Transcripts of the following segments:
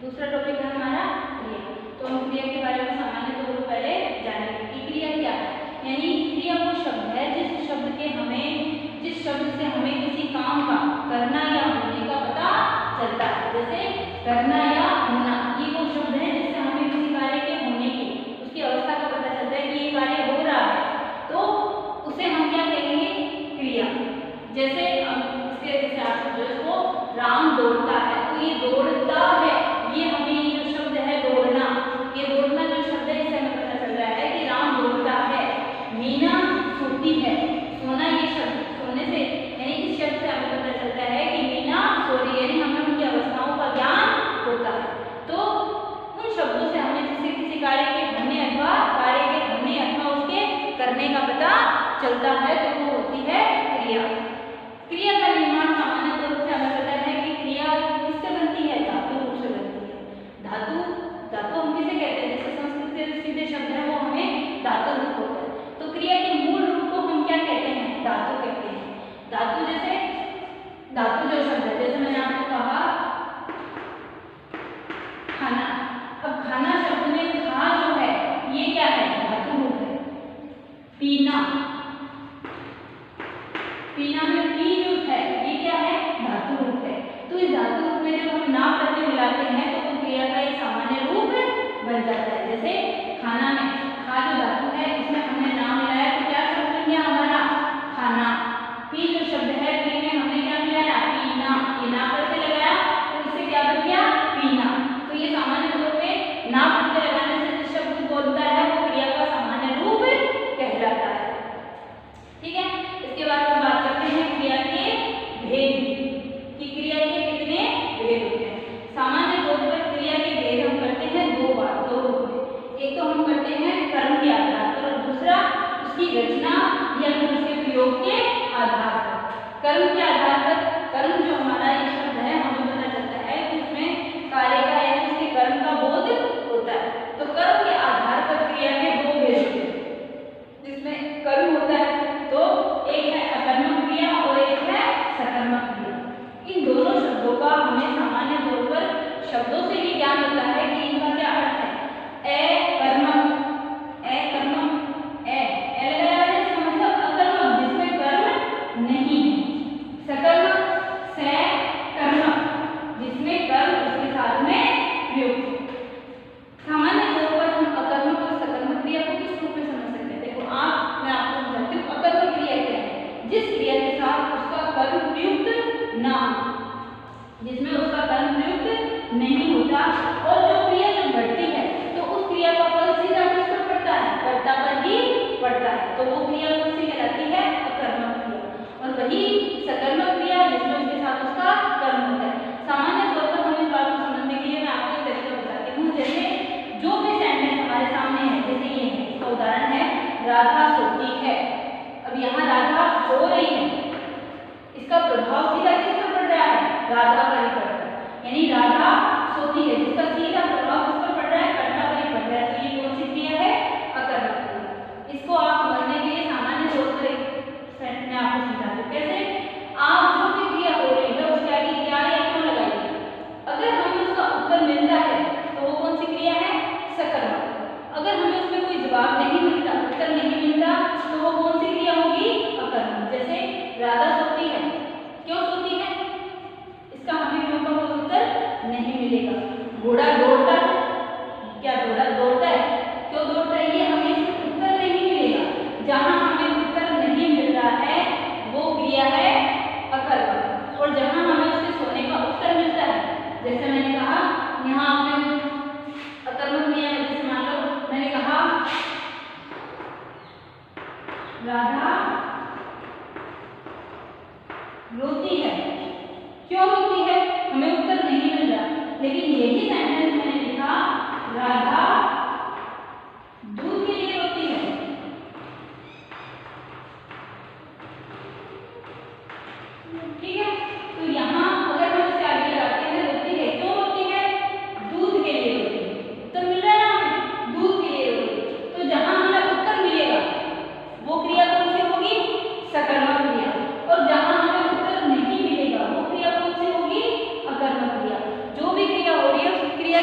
दूसरा टॉपिक है हमारा क्रिया। तो हम क्रिया के बारे में सामान्य तौर पर पहले जानेंगे कि क्रिया क्या है। यानी क्रिया वो शब्द है जिस शब्द से हमें किसी काम का करना या होने का पता चलता है। जैसे करना या होना, ये वो शब्द है जिससे हमें किसी कार्य के होने की, उसकी अवस्था का पता चलता है कि ये कार्य हो रहा है, तो उसे हम क्या कहेंगे, क्रिया। जैसे जैसे आप समझो इसको, राम दौड़ता है, तो ये दौड़ता है, ये हमें ये जो शब्द है दौड़ना, ये दौड़ना जो शब्द है इससे हमें पता चल रहा है कि राम दौड़ता है। मीना सोती है, सोना ये शब्द, सोने से यानी इस शब्द से हमें पता चलता है कि मीना सो रही है, यानी हमें उनकी अवस्थाओं का ज्ञान होता है। तो उन शब्दों से हमें जैसे किसी कार्य के होने अथवा उसके करने का पता चलता है, तो वो होती है क्रिया। क्रिया का निर्माण सामान्य तौर से हमें पता है कि क्रिया किससे बनती है, धातु रूप से बनती है। धातु हम किसे कहते हैं, जैसे संस्कृत के सीधे शब्द है वो हमें धातु रूप होता है। तो क्रिया के मूल रूप को हम क्या कहते हैं, धातु कहते हैं। धातु जो शब्द है, जैसे मैंने आपको कहा खाना, अब खाना शब्द में खा जो है ये क्या है, धातु रूप है। पीना में पी जो है ये क्या है, धातु रूप है। तो इस धातु रूप में जब हम ना प्रत्यय मिलाते हैं तो वो क्रिया का एक सामान्य रूप बन जाता है। जैसे खाना में खा जो धातु है इसमें हमने ना मिलाया तो क्या शब्द बन गया हमारा, खाना। पी जो शब्द है, पी में हमने क्या मिलाया, पीना, ये ना प्रत्यय लगाया तो इससे क्या बन गया, पीना। तो ये सामान्य रूप में ना प्रत्यय लगाने से जिस शब्द को बोलता है वो क्रिया का सामान्य रूप कहलाता है। ठीक है, इसके बाद हम बात करते हैं क्रिया के भेद कि क्रिया के कितने भेद होते हैं। सामान्य तौर पर क्रिया के भेद हम करते हैं दो रूप में। एक तो हम करते हैं कर्म के आधार पर और दूसरा उसकी रचना या फिर उसके प्रयोग के आधार पर। कर्म के आधार पर, कर्म जो हमारा ये शब्द है हमें पता चलता है कि उसमें कार्य का या उसके कर्म का बोध होता है। तो कर्म के आधार पर क्रिया के दो भेद होते हैं, जिसमें कर्म होता है तो एक है अकर्मक क्रिया और एक है सकर्मक क्रिया। इन दोनों शब्दों का हमें सामान्य तौर पर शब्दों से ही ज्ञान होता है कि इनका क्या अर्थ है। अकर्मक, लगाया है इसका मतलब अकर्मक जिसमें कर्म नहीं है। सकर्मक, सकर्मक जिसमें कर्म उसके साथ में प्रयुक्त। सामान्य तौर पर हम अकर्मक और सकर्मक क्रिया को किस रूप में समझ सकते हैं। देखो मैं आपको समझाती हूँ। अकर्मक क्रिया क्या है, जिस क्रिया के साथ उसका कर्म प्रयुक्त ना हो, जिसमें उसका कर्म प्रयुक्त नहीं होता और जो क्रिया जब बढ़ती है तो उस क्रिया का फल सीधा किस पर पड़ता है, कर्ता पर ही पड़ता है। तो वो क्रिया कौन सी कहलाती है, अकर्मक क्रिया। और वही सकर्मक क्रिया जिसमें उसके साथ उसका कर्म होता है। सामान्य तौर पर हम इस बात को समझने के लिए मैं आपको एक तरीका बताती हूँ। जैसे जो भी सेंटेंस हमारे सामने है, जैसे ये है, इसका उदाहरण है राधा सोती है। अब यहाँ राधा सो रही है, इसका प्रभाव सीधा किस पर पड़ रहा है, राधा पर ही पड़ रहा है। यानी राधा सोती है जिसका सीधा प्रभाव किस पर पड़ रहा है, कर्ता पर ही पड़ रहा है। तो ये कौन सी क्रिया है, अकर्मक क्रिया। इसको आप समझने के लिए सामान्य तौर पर एक सेंटेंस में आपको समझा दूं। कैसे, आप जो भी क्रिया हो रही है उसके आगे क्या या क्यों लगाइए। अगर हमें उसका उत्तर मिलता है तो वो कौन सी क्रिया है, सकर्मक। अगर हमें उसमें कोई जवाब नहीं मिलता, उत्तर नहीं मिलता, तो वो कौन सी क्रिया होगी, अकर्मक। जैसे राधा सोती है, क्यों सोती है, इसका हमें क्यों का कोई उत्तर नहीं मिलेगा। घोड़ा दौड़ता है, क्या घोड़ा दौड़ता है, क्यों दौड़ता है, ये हमें उत्तर नहीं मिलेगा। जहां हमें उत्तर नहीं मिल रहा है वो क्रिया है अकर्मक। और जहां हमें उसके सोने का उत्तर मिलता है, जैसे मैंने कहा यहाँ आपने अकर्मक क्रिया में, जैसे मान लो मैंने कहा राधा रोती है, क्यों रोती है, हमें उत्तर नहीं मिल रहा। लेकिन यही सेंटेंस मैंने लिखा राधा दूध के लिए रोती है। ठीक है, तो यहाँ अगर हम इसे आगे लगाते हैं, रोती है, क्यों रोती है, दूध के लिए रोती है। उत्तर मिल रहा है ना हमें, दूध के लिए रोती है। तो जहां हमें उत्तर मिलेगा वो क्रिया कौन सी होगी, सकर्मक क्रिया। और जहां हमें उत्तर नहीं मिलेगा वो क्रिया कौन सी होगी, अकर्मक क्रिया। जो भी क्रिया हो रही है उस क्रिया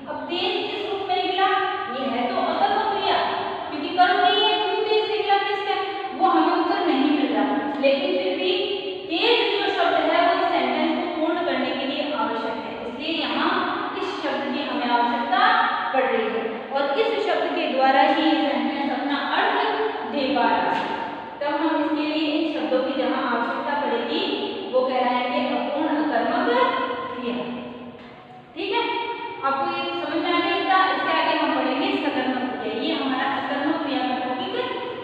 अब तेज किस रूप में निकला? ये है तो अकर्मक क्रिया, क्योंकि कर्म नहीं है, क्यों तेज निकला किसका? वो हमें उत्तर नहीं मिल रहा, लेकिन फिर भी तेज जो शब्द है वो इस सेंटेंस को पूर्ण करने के लिए आवश्यक है, इसलिए यहाँ इस शब्द की हमें आवश्यकता पड़ रही है और इस शब्द के द्वारा ही ये सेंटेंस अपना अर्थ दे पा रहा है। तब हम इसके लिए इन शब्दों की जहाँ आवश्यकता पड़ेगी वो कहलाएंगे अपूर्ण अकर्मक क्रिया। ठीक है, आपको ये समझ में आ गया था? इसके आगे हम पढ़ेंगे सकर्मक क्रिया। ये हमारा सकर्मक क्रिया का टॉपिक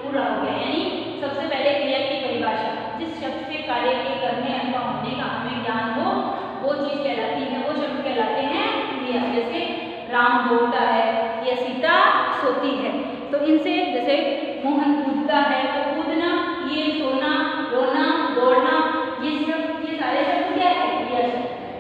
पूरा हो गया। यानी सबसे पहले क्रिया की परिभाषा, जिस शब्द से कार्य के करने अथवा होने का हमें ज्ञान हो वो चीज कहलाती है, वो शब्द कहलाते हैं क्रिया। जैसे राम दौड़ता है या सीता सोती है, तो इनसे जैसे मोहन कूदता है तो कूदना, ये सोना, रोना, दौड़ना, ये सारे शब्द क्या है? क्रिया शब्द है।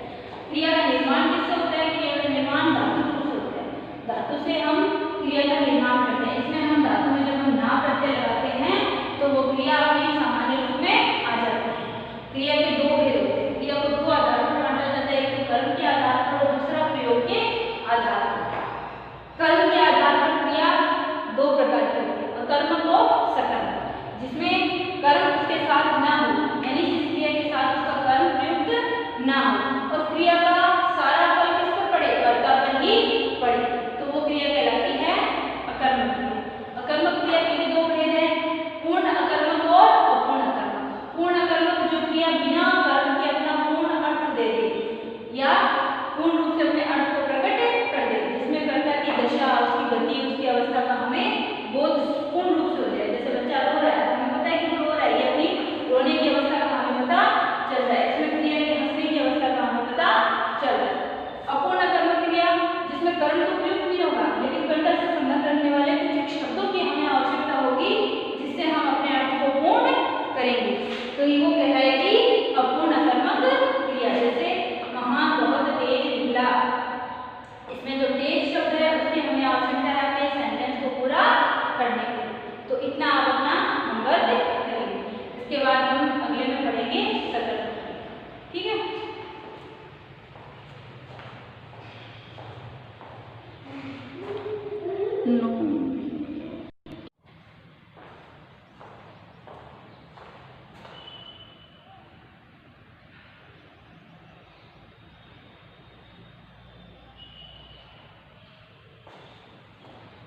क्रिया का निर्माण किससे होता है? क्रिया का निर्माण धातु रूप से होता है। धातु से हम क्रिया का निर्माण करते हैं। इसमें हम धातु में जब हम ना प्रत्यय लगाते हैं तो वो क्रिया अपने सामान्य रूप में आ जाती है। क्रिया के दो भेद होते हैं, क्रिया को दो आधार पर बांटा जाता है, एक तो कर्म के आधार पर और दूसरा प्रयोग के आधार पर। कर्म के आधार पर क्रिया दो प्रकार की होती है, अकर्मक और सकर्मक, जिसमें कर्म उसके साथ ना हो, यानी जिस क्रिया के साथ उसका कर्म प्रयुक्त ना हो और क्रिया का सारा फल किस पर पड़े? कर्ता पर ही पड़े, तो वो क्रिया कहलाती है अकर्मक क्रिया। अकर्मक क्रिया के भी दो भेद हैं, पूर्ण अकर्मक और अपूर्ण अकर्मक। पूर्ण अकर्मक जो क्रिया बिना कर्म के अपना पूर्ण अर्थ दे देगी या पूर्ण रूप से अपने अर्थ को प्रकट कर देगी, जिसमें कर्ता की दशा, उसकी गति, उसकी अवस्था का हमें बोध पूर्ण रूप से हो जाए। जैसे बच्चा रो रहा है, हमें पता है कि वो रो रहा है, ये अपनी रोने की अवस्था का हमें पता चल रहा है। इसमें क्रिया के हंसने की अवस्था का हमें पता चल रहा है। अपूर्ण अकर्मक क्रिया जिसमें कर्म तो प्रयुक्त नहीं होगा, लेकिन कर्ता से संबंध रखने वाले कुछ शब्दों की हमें आवश्यकता होगी जिससे हम अपने अर्थ को पूर्ण करेंगे, तो ये वो कहलाएगी अपूर्ण अकर्मक क्रिया। जैसे महान बहुत तेज निकला, इसमें जो तेज शब्द है उसकी हमें आवश्यकता है अपने सेंटेंस को पूरा करने के लिए। तो इतना आप अपना नंबर करेंगे। इसके बाद हम अगले में पढ़ेंगे सकर्मक। ठीक है,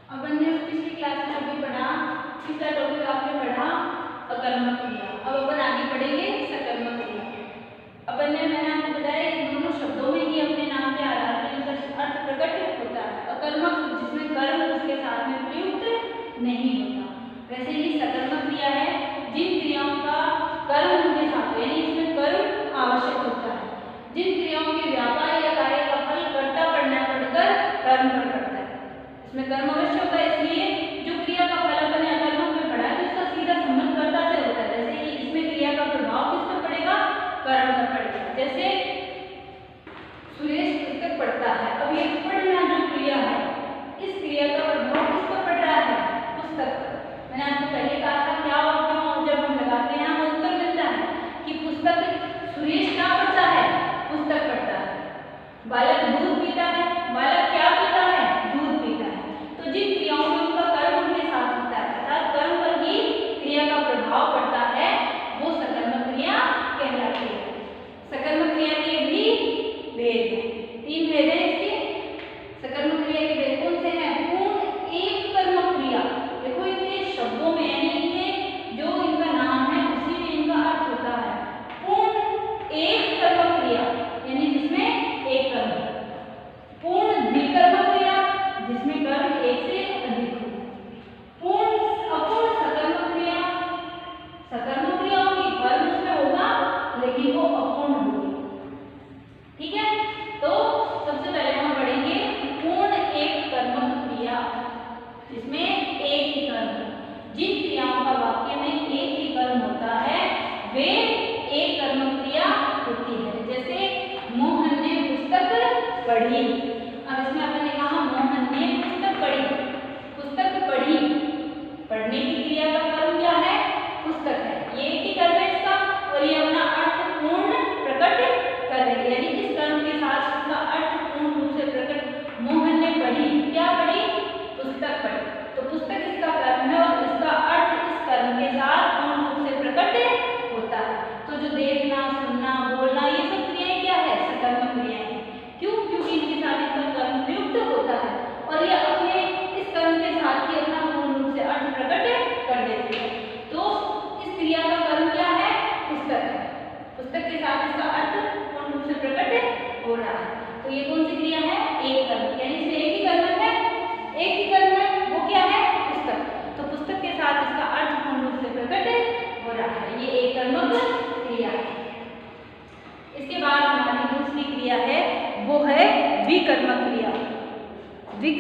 अपन ने पिछली क्लास में अभी पढ़ा, पिछला टॉपिक आपने पढ़ा अकर्मक क्रिया। अब अपन आगे पढ़ेंगे सकर्मक क्रिया। अपन ने मैंने आपको बताया इन दोनों शब्दों में ही अपने नाम के आधार पर इनका अर्थ प्रकट होता है। अकर्मक जिसमें कर्म उसके साथ में प्रयुक्त नहीं होता, वैसे ही सकर्मक क्रिया है जिन क्रियाओं का कर्म उनके साथ, यानी इसमें कर्म आवश्यक होता है। जिन क्रियाओं के व्यापार या कार्य का फल कर्ता पर न पड़कर कर्म पर पड़ता है, इसमें कर्म अवश्य होता है। इसलिए जो क्रिया का फल अपन ने अकर्मक में पढ़ा है तो इसका सीधा संबंध कर्ता से होता है। जैसे कि इसमें क्रिया का प्रभाव किस पर पड़ेगा? कर्म पर पड़ेगा। जैसे सुरेश पुस्तक पढ़ता है, अब ये पढ़ना जो क्रिया है, इस क्रिया का प्रभाव किस पर पड़ रहा है? पुस्तक पर। मैंने आपको पहले कहा था क्या और क्यों जब हम लगाते हैं हमें उत्तर मिलता है कि पुस्तक, सुरेश क्या पढ़ता है? पुस्तक पढ़ता है। बालक दूध पीता है, बालक क्या पीता है? दूध पीता है। तो जिन क्रियाओं में उनका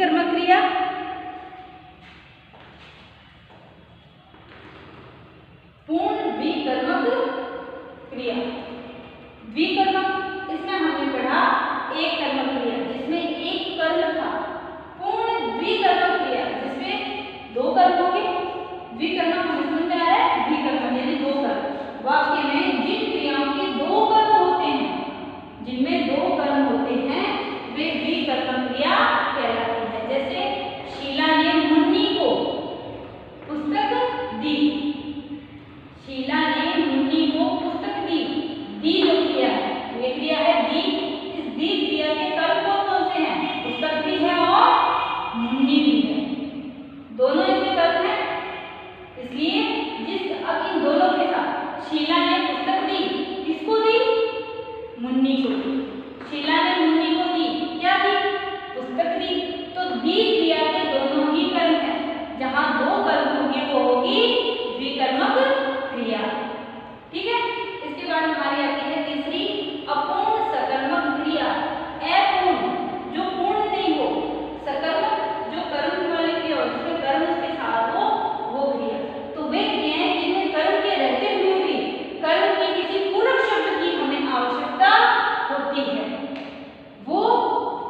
द्विकर्मक क्रिया, पूर्ण द्विकर्मक क्रिया। द्विकर्मक इसमें हमने पढ़ा एक कर्मक क्रिया जिसमें एक कर्म था। पूर्ण द्विकर्मक क्रिया जिसमें दो कर्म होंगे। द्विकर्मक समझ में आ रहा है? द्विकर्मक यानी दो कर्म। वाक्य में जिन क्रियाओं के दो कर्म होते हैं, जिनमें दो कर्म होते हैं, वे द्विकर्मक क्रिया कहलाती है। जैसे शीला ने मुन्नी को पुस्तक दी। शीला ने मुन्नी को पुस्तक दी। दी जो क्रिया है, ये क्रिया है दी। इस दी क्रिया के कर्म कौन से हैं? पुस्तक भी है और मुन्नी भी है। दोनों इसके कर्म हैं। इसलिए अब इन दोनों के साथ शीला ने पुस्तक दी। किसको दी? मुन्नी को दी। शीला ने मुन्नी को दी, क्या दी? पुस्तक दी। तो दी क्रिया के दोनों ही कर्म हैं। जहां दो कर्म होंगे वो होगी द्विकर्मक क्रिया। ठीक है। इसके बाद हमारी आती है तीसरी अपूर्ण सकर्मक क्रिया। अपूर्ण जो पूर्ण नहीं हो, सकर्मक जो कर्म वाली क्रिया हो, जिसमें कर्म उसके साथ हो, वो क्रिया। तो वे क्रियाएं जिनमें कर्म के रहते हुए भी कर्म के किसी पूरक शब्द की हमें आवश्यकता होती है, वो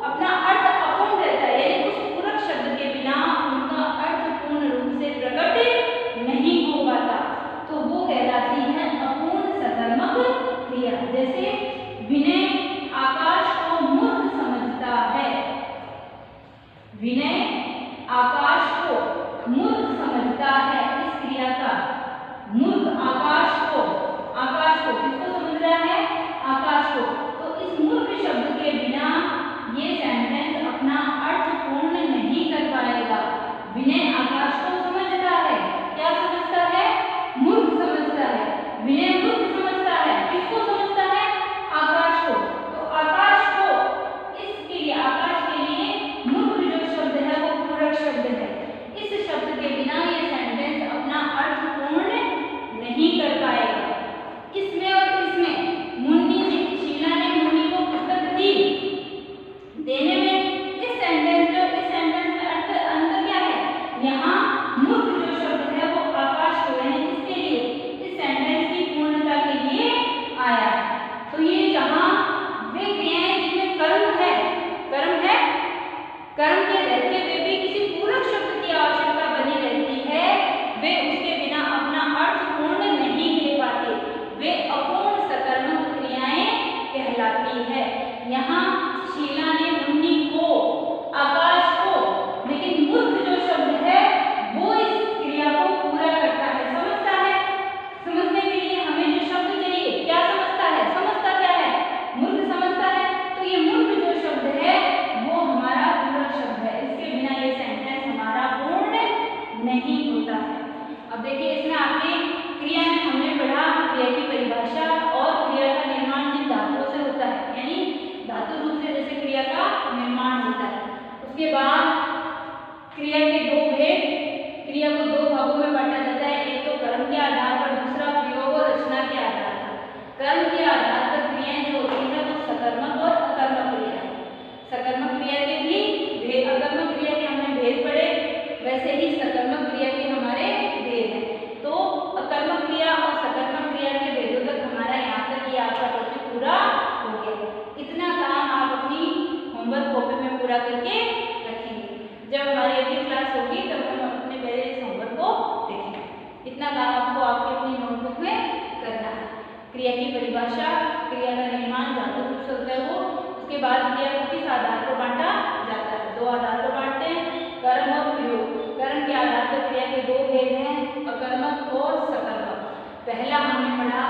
अपना अर्थ अपूर्ण रहता है, यानी उस पूरक शब्द के बिना उनका अर्थ पूर्ण रूप से प्रकट नहीं हो पाता, तो वो कहलाती है अपूर्ण सकर्मक क्रिया। जैसे विनय आकाश को मूर्ख समझता है। विनय आकाश को मूर्ख समझता है। इस क्रिया का मूर्ख आकाश को किसको समझ रहा है? आकाश को। तो इस मूर्ख शब्द के बिना ये सेंटेंस अपना अर्थ पूर्ण नहीं कर पाएगा। विनय आकाश को समझता है। क्या समझता है? मूर्ख समझता है। विनय मूर्ख समझता है। किसको समझता है? आकाश को। तो आकाश को इसके लिए, आकाश के लिए मूर्ख जो शब्द है वो पूरक शब्द है। इस शब्द के बिना ये सेंटेंस अपना अर्थ पूर्ण नहीं कर पाएगा। इसमें और इसमें मुन्नी ने, शीला ने मुन्नी को पुस्तक दी। देने में इस सेंटेंस में अंतर क्या है? यहाँ मूर्ख जो शब्द है वो आकाश को, यानी इसके लिए, इस सेंटेंस की पूर्णता के लिए आया है। तो ये जहाँ वे क्रियाएं जिनमें कर्म है, कर्म के रहते हुए भी किसी पूरक शब्द की आवश्यकता बनी रहती है, वे उसके बिना अपना अर्थ पूर्ण नहीं ले पाते। वे अपूर्ण सकर्मक क्रियाएं कहलाती है। यहाँ शीला ने मुन्नी को, आकाश को, लेकिन मूर्ख जो शब्द है वो इस क्रिया को पूरा करता है, समझता है। समझने के लिए हमें जो शब्द चाहिए, क्या समझता है? समझता क्या है? मूर्ख समझता है। तो ये मूर्ख जो शब्द है वो हमारा पूरक शब्द है। इसके बिना ये सेंटेंस हमारा पूर्ण नहीं होता है। अब देखिए, इसमें आपने क्रिया में हमने पढ़ा क्रिया की परिभाषा और क्रिया का निर्माण जिन धातुओं से होता है, यानी धातु रूप से जैसे क्रिया का निर्माण होता है। उसके बाद क्रिया के दो भेद, क्रिया को दो भागों में बांटा जाता है। एक तो कर्म के आधार पर, दूसरा प्रयोग और रचना के आधार पर। कर्म के आधार पर क्रियाएं जो होती है वो सकर्मक और अकर्मक क्रिया है। सकर्मक क्रिया के भी भेद, अकर्मक क्रिया के हमने भेद पढ़े, वैसे ही सकर्मक क्रिया के हमारे भेद हैं। तो अकर्मक क्रिया और सकर्मक क्रिया के भेदों तक हमारा यहाँ तक ये आपका टॉपिक पूरा हो गया। इतना काम आप अपनी होमवर्क कॉपी में पूरा करके रखेंगे। जब हमारी अगली क्लास होगी तब हम अपने पहले इस होमवर्क को देखेंगे। इतना काम आपको आपकी अपनी नोटबुक में करना है। क्रिया की परिभाषा, क्रिया का निर्माण धातु रूप से होता है वो। उसके बाद क्रिया को किस आधार पर बांटा जाता है? दो आधार पर बांटते हैं, कर्म और प्रयोग। कर्म के आधार पर क्रिया के दो भेद हैं, अकर्मक और सकर्मक। पहला हमने पढ़ा